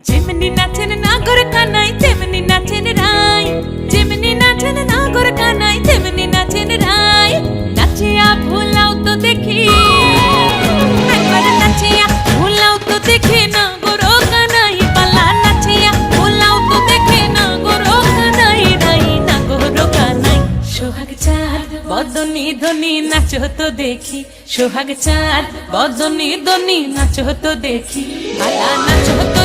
যেমনি নাচেন নাগর কানাই তেমনি নাচেন রাই, যেমনি নাচেন নাগর কানাই তেমনি নাচেন রাই। নাচিয়া ভোলাও তো দেখি, একবার নাচিয়া ভোলাও তো দেখি নাগর কানাই পালা। নাচিয়া ভোলাও তো দেখি নাগর কানাই রাই, নাগর কানাই। সোহাগ চাঁদ বদনি ধনি নাচো তো দেখি, সোহাগ চাঁদ বদনি ধনি নাচো তো দেখি, পালা নাচো তো